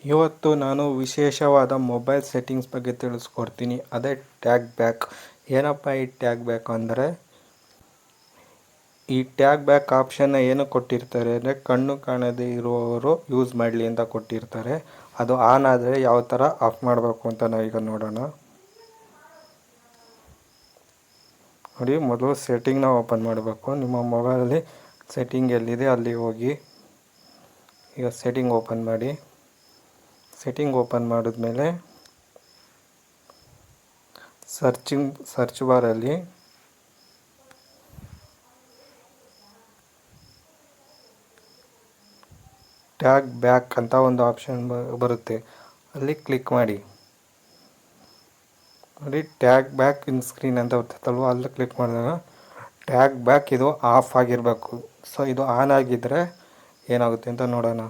ಇವತ್ತು ನಾನು ವಿಶೇಷವಾದ ಮೊಬೈಲ್ ಸೆಟ್ಟಿಂಗ್ಸ್ ಬಗ್ಗೆ ತಿಳಿಸ್ಕೊಡ್ತೀನಿ. ಅದೇ ಟ್ಯಾಗ್ ಬ್ಯಾಕ್. ಏನಪ್ಪ ಈ ಟ್ಯಾಗ್ ಬ್ಯಾಕ್ ಅಂದರೆ, ಈ ಟ್ಯಾಗ್ ಬ್ಯಾಕ್ ಆಪ್ಷನ್ನ ಏನು ಕೊಟ್ಟಿರ್ತಾರೆ ಅಂದರೆ, ಕಣ್ಣು ಕಾಣದೇ ಇರುವವರು ಯೂಸ್ ಮಾಡಲಿ ಅಂತ ಕೊಟ್ಟಿರ್ತಾರೆ. ಅದು ಆನ್ ಆದರೆ ಯಾವ ಥರ ಆಫ್ ಮಾಡಬೇಕು ಅಂತ ನಾವೀಗ ನೋಡೋಣ. ನೋಡಿ, ಮೊದಲು ಸೆಟ್ಟಿಂಗ್ನ ಓಪನ್ ಮಾಡಬೇಕು. ನಿಮ್ಮ ಮೊಬೈಲಲ್ಲಿ ಸೆಟ್ಟಿಂಗ್ ಎಲ್ಲಿದೆ ಅಲ್ಲಿ ಹೋಗಿ. ಈಗ ಸೆಟ್ಟಿಂಗ್ ಓಪನ್ ಮಾಡಿ. ಸೆಟ್ಟಿಂಗ್ ಓಪನ್ ಮಾಡಿದ್ಮೇಲೆ ಸರ್ಚ್ ಬಾರಲ್ಲಿ ಟ್ಯಾಗ್ ಬ್ಯಾಕ್ ಅಂತ ಒಂದು ಆಪ್ಷನ್ ಬರುತ್ತೆ, ಅಲ್ಲಿ ಕ್ಲಿಕ್ ಮಾಡಿ. ನೋಡಿ, ಟ್ಯಾಗ್ ಬ್ಯಾಕ್ ಇನ್ ಸ್ಕ್ರೀನ್ ಅಂತ ಬರ್ತೈತಲ್ವ, ಅಲ್ಲಿ ಕ್ಲಿಕ್ ಮಾಡಿದಾಗ ಟ್ಯಾಗ್ ಬ್ಯಾಕ್ ಇದು ಆಫ್ ಆಗಿರಬೇಕು. ಸೊ ಇದು ಆನ್ ಆಗಿದ್ದರೆ ಏನಾಗುತ್ತೆ ಅಂತ ನೋಡೋಣ.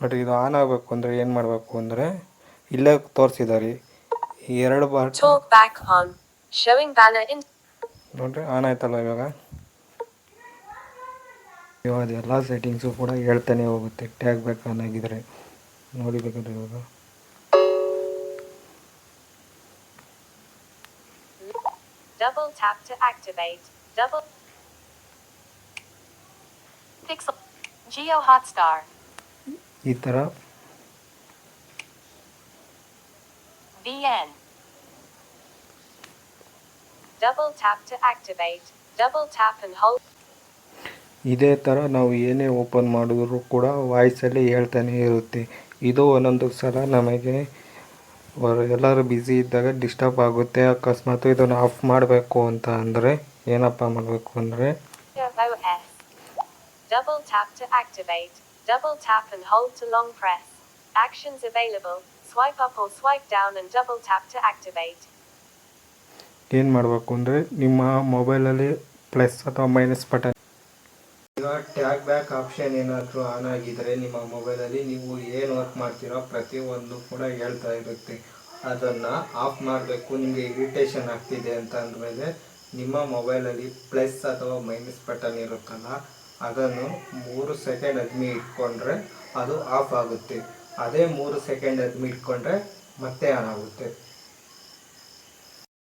ನೋಡಿರಿ, ಇದು ಆನ್ ಆಗಬೇಕು ಅಂದರೆ ಏನು ಮಾಡಬೇಕು ಅಂದರೆ, ಇಲ್ಲೇ ತೋರಿಸಿದ್ದಾರೆ ಎರಡು ಬಾರ್. ನೋಡಿರಿ, ಆನ್ ಆಯ್ತಲ್ಲ. ಇವಾಗ ಎಲ್ಲ ಸೆಟ್ಟಿಂಗ್ಸು ಕೂಡ ಹೇಳ್ತಾನೆ ಹೋಗುತ್ತೆ ಟ್ಯಾಗ್ ಬ್ಯಾಕ್ ಆನ್ ಆಗಿದ್ರೆ. ನೋಡಿ ಬೇಕಾದ್ರೆ ಇವಾಗ Double tap to activate. Double Pixel Geo Hotstar. ಈ ಥರ VN. Double tap to activate. Double tap and hold. ಇದೇ ಥರ ನಾವು ಏನೇ ಓಪನ್ ಮಾಡಿದ್ರು ಕೂಡ ವಾಯ್ಸಲ್ಲಿ ಹೇಳ್ತಾನೆ ಇರುತ್ತೆ. ಇದು ಒಂದೊಂದು ಸಲ ನಮಗೆ ಎಲ್ಲರೂ ಬ್ಯುಸಿ ಇದ್ದಾಗ ಡಿಸ್ಟರ್ಬ್ ಆಗುತ್ತೆ. ಅಕಸ್ಮಾತ್ ಇದನ್ನು ಆಫ್ ಮಾಡಬೇಕು ಅಂತ ಅಂದರೆ ಏನಪ್ಪ ಮಾಡಬೇಕು ಅಂದರೆ, OS. Double tap to activate. Double tap and hold to long press. Actions available. Swipe up or swipe down and double tap to activate. ಏನು ಮಾಡಬೇಕು ಅಂದರೆ, ನಿಮ್ಮ ಮೊಬೈಲಲ್ಲಿ ಪ್ಲಸ್ ಅಥವಾ ಮೈನಸ್ ಬಟನ್. ಈಗ ಟ್ಯಾಗ್ ಬ್ಯಾಕ್ ಆಪ್ಷನ್ ಏನಾದರೂ ಆನ್ ಆಗಿದ್ದರೆ ನಿಮ್ಮ ಮೊಬೈಲಲ್ಲಿ ನೀವು ಏನು ವರ್ಕ್ ಮಾಡ್ತೀರೋ ಪ್ರತಿಯೊಂದು ಕೂಡ ಹೇಳ್ತಾ ಇರುತ್ತೆ. ಅದನ್ನು ಆಫ್ ಮಾಡಬೇಕು, ನಿಮಗೆ ಇರಿಟೇಷನ್ ಆಗ್ತಿದೆ ಅಂತ ಅಂದಮೇಲೆ ನಿಮ್ಮ ಮೊಬೈಲಲ್ಲಿ ಪ್ಲಸ್ ಅಥವಾ ಮೈನಸ್ ಬಟನ್ ಇರುತ್ತಲ್ಲ, ಅದನ್ನು 3 ಸೆಕೆಂಡ್ ಅದ್ಮಿ ಇಟ್ಕೊಂಡ್ರೆ ಅದು ಆಫ್ ಆಗುತ್ತೆ. ಅದೇ 3 ಸೆಕೆಂಡ್ ಅದ್ಮಿ ಇಟ್ಕೊಂಡ್ರೆ ಮತ್ತೆ ಆನ್ ಆಗುತ್ತೆ.